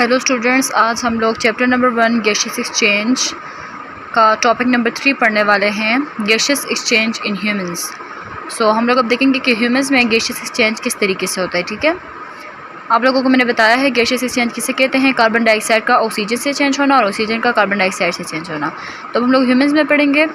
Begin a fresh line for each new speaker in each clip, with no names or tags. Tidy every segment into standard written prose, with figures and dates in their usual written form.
Hello students, आज हम लोग चैप्टर नंबर 1 गैसियस एक्सचेंज का टॉपिक नंबर 3 पढ़ने वाले हैं, गैसियस एक्सचेंज इन ह्यूमंस। सो हम लोग अब देखेंगे कि ह्यूमंस में गैसियस एक्सचेंज किस तरीके से होता है। ठीक है, आप लोगों को मैंने बताया है गैसियस एक्सचेंज किसे कहते हैं, कार्बन डाइऑक्साइड का ऑक्सीजन से चेंज होना और ऑक्सीजन का कार्बन डाइऑक्साइड से चेंज होना। तो हम लोग ह्यूमंस में पढ़ेंगे।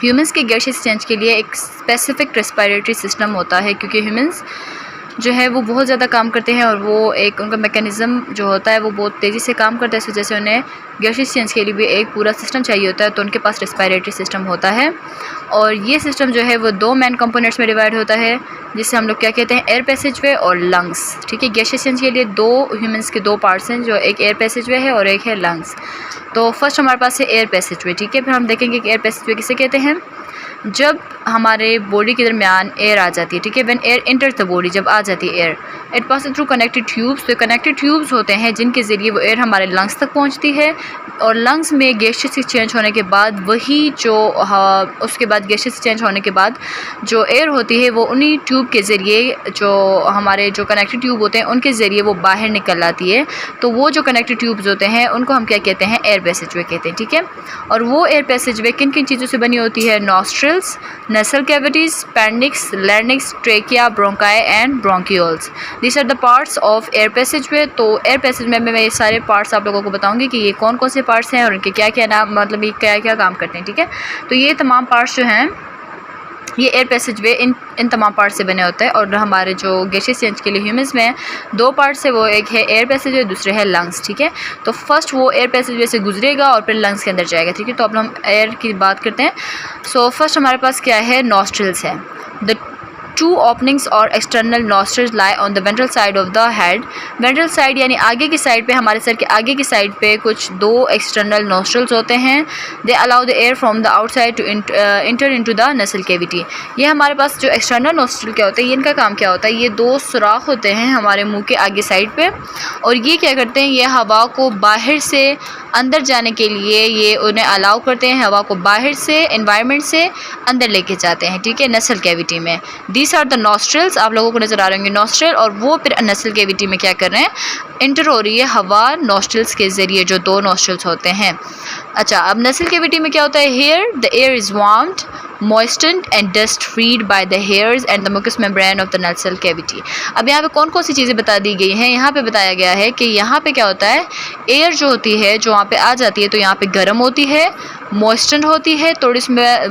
ह्यूमंस के गैसियस एक्सचेंज के लिए एक स्पेसिफिक रेस्पिरेटरी सिस्टम होता है, क्योंकि ह्यूमंस जो है वो बहुत ज़्यादा काम करते हैं और वो एक उनका मैकेनिज़्म जो होता है वो बहुत तेज़ी से काम करता है। इस वजह से उन्हें गैसियस चेंज के लिए भी एक पूरा सिस्टम चाहिए होता है, तो उनके पास रेस्पिरेटरी सिस्टम होता है। और ये सिस्टम जो है वो 2 मेन कंपोनेंट्स में डिवाइड होता है, जिससे हम लोग क्या कहते हैं, एयर पैसेज वे और लंग्स। ठीक है, गैसियस चेंज के लिए ह्यूमंस के 2 पार्ट्स हैं, जो एक एयर पैसेज वे है और एक है लंग्स। तो फर्स्ट हमारे पास है एयर पैसेज वे। ठीक है, फिर हम देखेंगे कि एयर पैसेज वे किसे कहते हैं। जब हमारे बॉडी के दरमियान एयर आ जाती है, ठीक है, when air enters the body, जब आ जाती है air, it passes through connected tubes. तो कनेक्टेड ट्यूब्स होते हैं जिनके ज़रिए वो एयर हमारे लंग्स तक पहुंचती है, और लंग्स में गैसियस एक्सचेंज होने के बाद वही जो उसके बाद गैसियस एक्सचेंज होने के बाद जो एयर होती है वो उन्हीं ट्यूब के ज़रिए, जो हमारे जो कनेक्टेड ट्यूब होते हैं उनके ज़रिए वो बाहर निकल आती है। तो वो जो कनेक्टेड ट्यूब्स होते हैं उनको हम क्या कहते हैं, एयर पैसेजवे कहते हैं। ठीक है, और वो एयर पैसेजवे किन किन चीज़ों से बनी होती है, nostrils, nasal cavities, pharynx, larynx, trachea, bronchi and bronchioles. This are the parts of air passageway. तो एयर पैसेजवे में मैं ये सारे पार्ट्स आप लोगों को बताऊंगी कि ये कौन कौन से पार्ट्स हैं और इनके क्या क्या नाम, मतलब ये क्या क्या काम करते हैं। ठीक है, तो ये तमाम पार्ट्स जो हैं ये एयर पैसेजवे इन तमाम पार्ट से बने होते हैं। और हमारे जो गैसियस चेंज के लिए ह्यूमंस में 2 पार्ट्स है, वो एक है एयर पैसेजवे, दूसरे है लंग्स। ठीक है, तो फर्स्ट वो एयर पैसेजवे से गुजरेगा और फिर लंग्स के अंदर जाएगा। ठीक है, तो अब हम एयर की बात करते हैं। सो फर्स्ट हमारे पास क्या है, नॉस्ट्रल्स है। द 2 ओपनिंग्स और external nostrils lie on the ventral side of the head. Ventral side यानी आगे की साइड पे, हमारे सर के आगे की साइड पे कुछ 2 एक्सटर्नल नॉस्ट्रल्स होते हैं। They allow the air from the outside to enter into the nasal cavity. ये हमारे पास जो एक्सटर्नल नॉस्ट्रल क्या होता है, इनका काम क्या होता है, ये 2 सुराख होते हैं हमारे मुंह के आगे साइड पे, और ये क्या करते हैं, ये हवा को बाहर से अंदर जाने के लिए ये उन्हें अलाउ करते हैं, हवा को बाहर से एनवायरनमेंट से अंदर लेके जाते हैं। ठीक है, नसल कैविटी में। दीज आर द नॉस्ट्रल्स, आप लोगों को नज़र आ रहे होंगे नॉस्ट्रल, और वो फिर नसल कैविटी में क्या कर रहे हैं, इंटर हो रही है हवा नॉस्ट्रल्स के ज़रिए, जो 2 नॉस्ट्रल्स होते हैं। अच्छा, अब नसल कैविटी में क्या होता है, here, the air is warmed, moistened and dust freed by the hairs and the mucous membrane of the nasal cavity। अब यहाँ पे कौन कौन सी चीज़ें बता दी गई हैं, यहाँ पे बताया गया है कि यहाँ पे क्या होता है, एयर जो होती है जो वहाँ पे आ जाती है तो यहाँ पे गर्म होती है, मॉइस्टेंड होती है, थोड़ी इसमें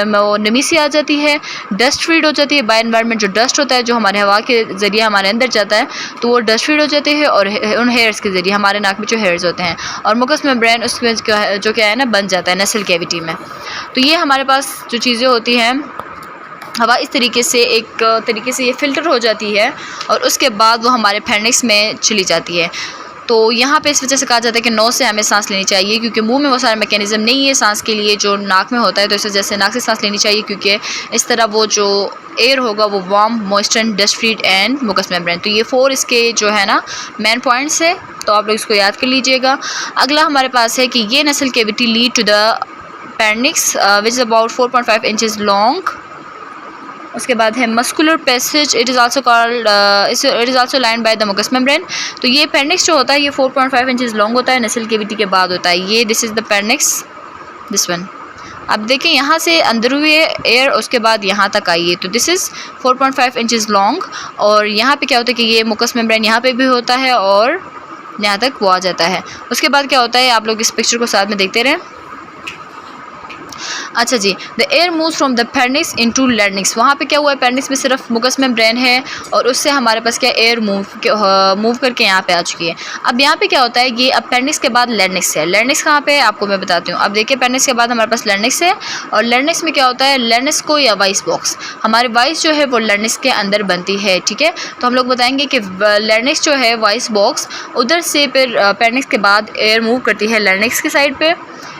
वो नमी सी आ जाती है, डस्ट फ्रीड हो जाती है बाय एनवायरनमेंट। जो डस्ट होता है जो हमारे हवा के ज़रिए हमारे अंदर जाता है तो वो डस्ट फ्रीड हो जाती है, और उन हेयर्स के ज़रिए हमारे नाक में जो हेयर्स होते हैं, और मुकस मेम्ब्रेन उसमें जो क्या है ना, बन जाता है नसल कैविटी में। तो ये हमारे पास जो चीज़ें होती हैं, हवा इस तरीके से एक तरीके से ये फ़िल्टर हो जाती है और उसके बाद वो हमारे फेनिक्स में चली जाती है। तो यहाँ पे इस वजह से कहा जाता है कि नोज़ से हमें सांस लेनी चाहिए, क्योंकि मुंह में वो सारा मैकेनिज़्म नहीं है सांस के लिए जो नाक में होता है, तो इस वजह से नाक से सांस लेनी चाहिए, क्योंकि इस तरह वो जो एयर होगा वो warm, moistened, dust freed and mucus membrane. तो ये 4 इसके जो है ना मेन पॉइंट्स है, तो आप लोग इसको याद कर लीजिएगा। अगला हमारे पास है कि ये nasal cavity lead to the pharynx which is about 4.5 inches long. उसके बाद है muscular passage, it is also lined by the mucus membrane. तो ये पेंडिक्स जो होता है ये 4.5 इंचज़ लॉन्ग होता है, नसल कैविटी के बाद होता है ये। This is the pharynx, this one. अब देखें यहाँ से अंदर हुए एयर, उसके बाद यहाँ तक आई है, तो दिस इज़ 4.5 इंचज़ लॉन्ग। और यहाँ पे क्या होता है कि ये मुकस मेम्ब्रेन यहाँ पे भी होता है और यहाँ तक वो आ जाता है। उसके बाद क्या होता है, आप लोग इस पिक्चर को साथ में देखते रहें। अच्छा जी, the air moves from the pharynx into larynx. वहाँ पे क्या हुआ है, पेंडिक्स में सिर्फ मुकस मेम्ब्रेन है और उससे हमारे पास क्या एयर मूव करके यहाँ पे आ चुकी है। अब यहाँ पे क्या होता है, ये अब पेंडिक्स के बाद लैरिंक्स है। लैरिंक्स कहाँ पे है आपको मैं बताती हूँ। अब देखिए, पेंडिक्स के बाद हमारे पास लैरिंक्स है, और लैरिंक्स में क्या होता है, लैरिंक्स को या वॉइस बॉक्स, हमारे वॉइस जो है वो लैरिंक्स के अंदर बनती है। ठीक है, तो हम लोग बताएंगे कि लैरिंक्स जो है वॉइस बॉक्स, उधर से फिर पेंडिक्स के बाद एयर मूव करती है लैरिंक्स की साइड पे।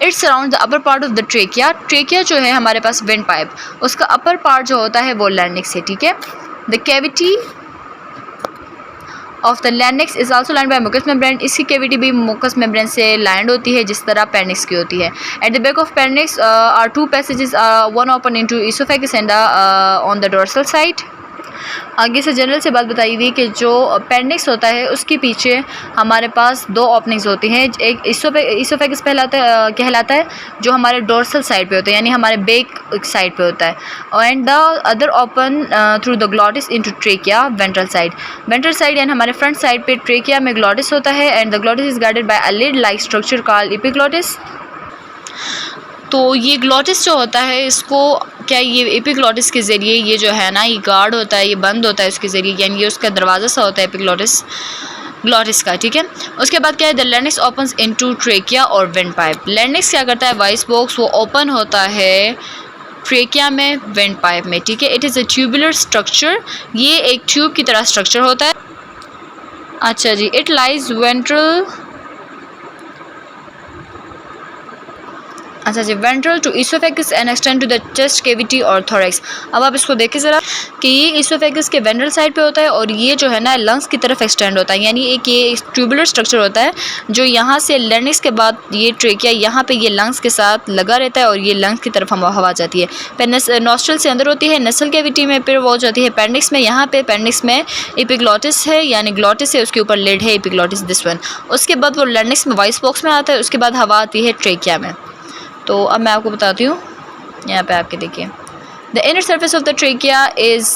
It's surround the upper part of the trachea. Trachea जो है हमारे पास विंड पाइप, उसका अपर पार्ट जो होता है वो लैरिंक्स है। ठीक है, the cavity of the larynx is also lined by mucus membrane. इसकी कैविटी भी मुकस मेम्ब्रेन से लाइंड होती है, जिस तरह पेंडिक्स की होती है। At the back of pharynx are 2 passages, one open into oesophagus and on the dorsal side. आगे से जनरल से बात बताई हुई कि जो अपेंडिक्स होता है उसके पीछे हमारे पास दो ओपनिंग्स होती हैं। एक इसोफेगस कहलाता है जो हमारे डोर्सल साइड पे होता है, यानी हमारे बैक साइड पे होता है। And the other open through the glottis into trachea ventral side यानी हमारे फ्रंट साइड पे ट्रेकिया में ग्लॉटिस होता है। And the glottis is guarded by a lid like structure called epiglottis. तो ये ग्लॉटिस जो होता है इसको क्या ये एपिग्लॉटिस के ज़रिए ये जो है ना ये गार्ड होता है, ये बंद होता है उसके ज़रिए, यानी ये उसका दरवाज़ा सा होता है ग्लॉटिस का, ठीक है। उसके बाद क्या है, the larynx opens into trachea और वेंट पाइप। लैरिंक्स क्या करता है, वॉइस बॉक्स वो ओपन होता है ट्रेकिया में, वेंट पाइप में, ठीक है। It is a tubular structure, ये एक ट्यूब की तरह स्ट्रक्चर होता है। अच्छा जी, इट लाइज वेंट्रल, अच्छा जी, ventral to oesophagus and extend to the chest cavity और थोरैक्स। अब आप इसको देखें ज़रा कि ये इसोफेगस के वेंट्रल साइड पे होता है और ये जो है ना लंग्स की तरफ एक्सटेंड होता है, यानी एक ये ट्यूबुलर स्ट्रक्चर होता है जो यहाँ से लैरिंक्स के बाद ये ट्रेकिया यहाँ पे ये लंग्स के साथ लगा रहता है और ये लंग्स की तरफ हवा जाती है। फिर नॉस्ट्रल से अंदर होती है नसल कैविटी में, फिर वो जाती है पेंडिक्स में। यहाँ पे पेंडिक्स में एपिग्लॉटिस है, यानी ग्लॉटिस है, उसके ऊपर लिड है एपिग्लॉटिस, दिस वन। उसके बाद वो लैरिंक्स में वॉइस बॉक्स में आता है, उसके बाद हवा आती है ट्रेकिया में। तो अब मैं आपको बताती हूँ, यहाँ पे आपके देखिए, the inner surface of the trachea is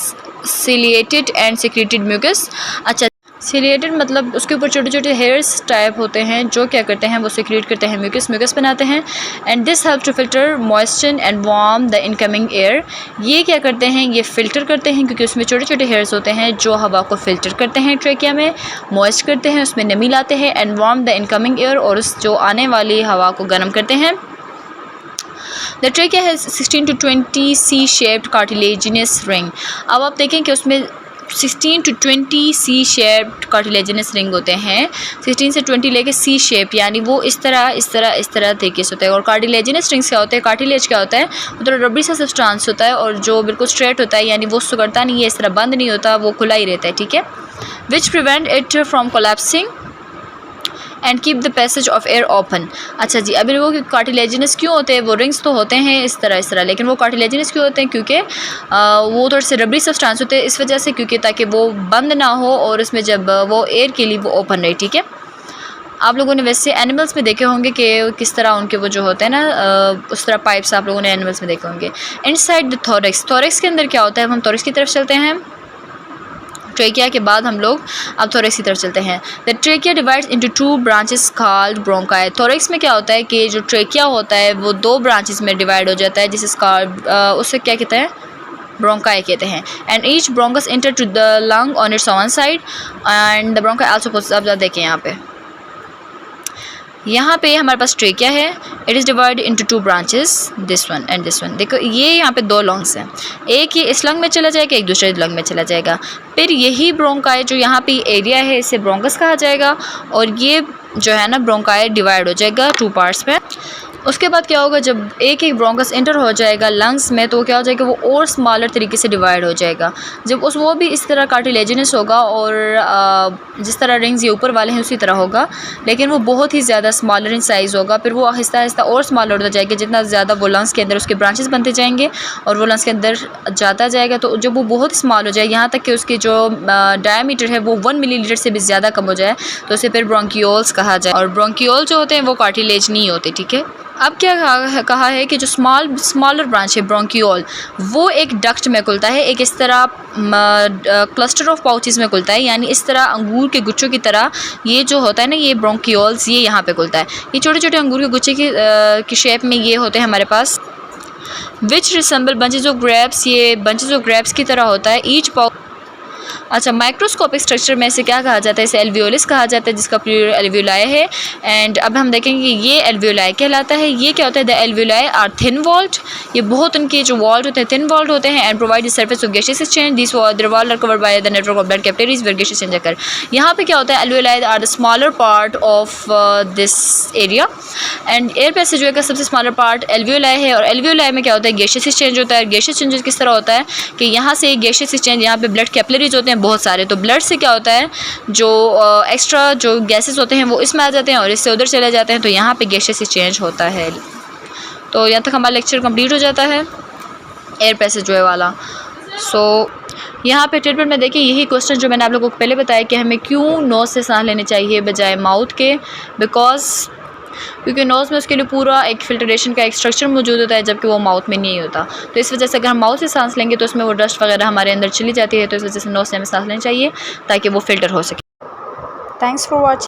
ciliated and secreted mucus. अच्छा, सिलिएटेड मतलब उसके ऊपर छोटे छोटे हेयर्स टाइप होते हैं जो क्या करते हैं, वो सिक्रेट करते हैं म्यूकस बनाते हैं। And this help to filter moisture and warm the incoming air. ये क्या करते हैं, ये फ़िल्टर करते हैं क्योंकि उसमें छोटे छोटे हेयर्स होते हैं जो हवा को फ़िल्टर करते हैं ट्रेकिया में, मॉइस्ट करते हैं, उसमें नमी लाते हैं, and warm the incoming air, और उस जो आने वाली हवा को गर्म करते हैं। The trachea has 16 to 20 C-shaped cartilaginous ring। अब आप देखें कि उसमें 16 to 20 C-shaped cartilaginous ring होते हैं, 16 से 20 लेके C शेप, यानी वो इस तरह तरीके से होता है। और कार्टिलेजिनस रिंग्स क्या होते हैं, कार्टिलेज क्या होता है, वो थोड़ा रबड़ी सा सब्सटेंस होता है और जो बिल्कुल स्ट्रेट होता है, यानी वो सुगड़ता नहीं है, इस तरह बंद नहीं होता, वो खुला ही रहता है, ठीक है। Which prevent it from collapsing and keep the passage of air open. अच्छा जी, अभी वो कार्टिलेजिनस क्यों होते हैं, वो रिंग्स तो होते हैं इस तरह, लेकिन वो कार्टिलेजिनस क्यों होते हैं, क्योंकि वो थोड़े से रबड़ी सब्सटेंस होते हैं, इस वजह से, क्योंकि ताकि वो बंद ना हो और इसमें जब वो एयर के लिए वो ओपन रहे, ठीक है। आप लोगों ने वैसे एनिमल्स में देखे होंगे कि किस तरह उनके वो जो होते हैं ना उस तरह पाइप्स आप लोगों ने एनिमल्स में देखे होंगे। इनसाइड द थोरैक्स के अंदर क्या होता है, हम थोरैक्स की तरफ चलते हैं। ट्रेकिया के बाद हम लोग अब थोरैक्स की तरफ चलते हैं। The trachea divides into 2 branches called bronchi. Thorax में क्या होता है कि जो ट्रेकिया होता है वो 2 ब्रांचेस में डिवाइड हो जाता है, जिसे उससे क्या कहते हैं, ब्रोंकाई कहते हैं। And each bronchus enter to the lung on its own side and the bronchi also possess. अब देखें यहाँ पे हमारे पास ट्रेकिया है, it is divide into 2 branches, this one and this one. देखो ये यहाँ पे 2 लंग्स हैं, एक ये इस लंग में चला जाएगा, एक दूसरे लंग में चला जाएगा। फिर यही ब्रोंकाई जो यहाँ पे एरिया है इसे ब्रोंकस कहा जाएगा, और ये जो है ना ब्रोंकाई डिवाइड हो जाएगा 2 पार्ट्स में। उसके बाद क्या होगा, जब एक ब्रोंकस इंटर हो जाएगा लंग्स में तो क्या हो जाएगा, वो और स्मॉलर तरीके से डिवाइड हो जाएगा। जब वो भी इस तरह कार्टिलेजिनस होगा और जिस तरह रिंग्स ये ऊपर वाले हैं उसी तरह होगा, लेकिन वो बहुत ही ज़्यादा स्मॉलर इन साइज़ होगा। फिर वो आहिस्ता आहिस्ता और स्मॉलर होता जाएगा, जितना ज़्यादा वो लंग्स के अंदर उसके ब्रांचेस बनते जाएंगे और वो लंग्स के अंदर जाता जाएगा। तो जब वो बहुत स्मॉल हो जाए, यहाँ तक कि उसकी जो डायमीटर है वो 1 मिलीलीटर से भी ज़्यादा कम हो जाए, तो उसे फिर ब्रोंकियोल्स कहा जाए। और ब्रोंकियोल जो होते हैं वो कार्टिलेज नहीं होते, ठीक है। अब क्या कहा है कि जो स्मॉलर ब्रांच है ब्रोंकियोल, वो एक डक्ट में खुलता है, एक इस तरह क्लस्टर ऑफ पाउचेस में खुलता है, यानी इस तरह अंगूर के गुच्छों की तरह ये जो होता है ना, ये ब्रोंकियोल्स ये यहाँ पे खुलता है। ये छोटे छोटे अंगूर के गुच्छे की शेप में ये होते हैं हमारे पास, विच रिसेंबल बंचेस ऑफ ग्रेप्स। ये बंचेस ऑफ ग्रेप्स की तरह होता है ईच पाउच। अच्छा, माइक्रोस्कोपिक स्ट्रक्चर में इसे क्या कहा जाता है, इसे एल्वियोलिस कहा जाता है, जिसका प्लूरल एल्वियोलाई है। एंड अब हम देखेंगे कि ये एल्वियोलाई कहलाता है। ये क्या होता है, the alveoli are thin walled, ये बहुत उनके जो वॉल्ड होते हैं थिन वॉल्ड होते हैं। And provide the surface of gaseous exchange, this the walled are covered by the network of blood capillaries where gaseous exchange occur. यहाँ पे क्या होता है, alveoli are the smaller part of this area, and air passageway का सबसे smaller part alveoli है। और alveoli में क्या होता है, गैसियस एक्सचेंज होता है। गैसियस एक्सचेंज किस तरह होता है कि यहाँ से गैसियस एक्सचेंज, यहाँ पे ब्लड कैपिलरीज होते हैं बहुत सारे, तो ब्लड से क्या होता है, जो एक्स्ट्रा जो गैसेस होते हैं वो इसमें आ जाते हैं और इससे उधर चले जाते हैं, तो यहाँ पे गैसेस एक्सचेंज होता है। तो यहाँ तक हमारा लेक्चर कंप्लीट हो जाता है एयर पैसेजवे वाला। सो यहाँ पे ट्रीटमेंट में देखिए यही क्वेश्चन जो मैंने आप लोगों को पहले बताया कि हमें क्यों नोज़ से सांस लेनी चाहिए बजाय माउथ के, क्योंकि नोज़ में उसके लिए पूरा एक फ़िल्ट्रेशन का एक स्ट्रक्चर मौजूद होता है, जबकि वो माउथ में नहीं होता। तो इस वजह से अगर हम माउथ से सांस लेंगे तो उसमें वो डस्ट वगैरह हमारे अंदर चली जाती है, तो इस वजह से नोज़ से हमें सांस लेनी चाहिए ताकि वो फ़िल्टर हो सके। Thanks for watching.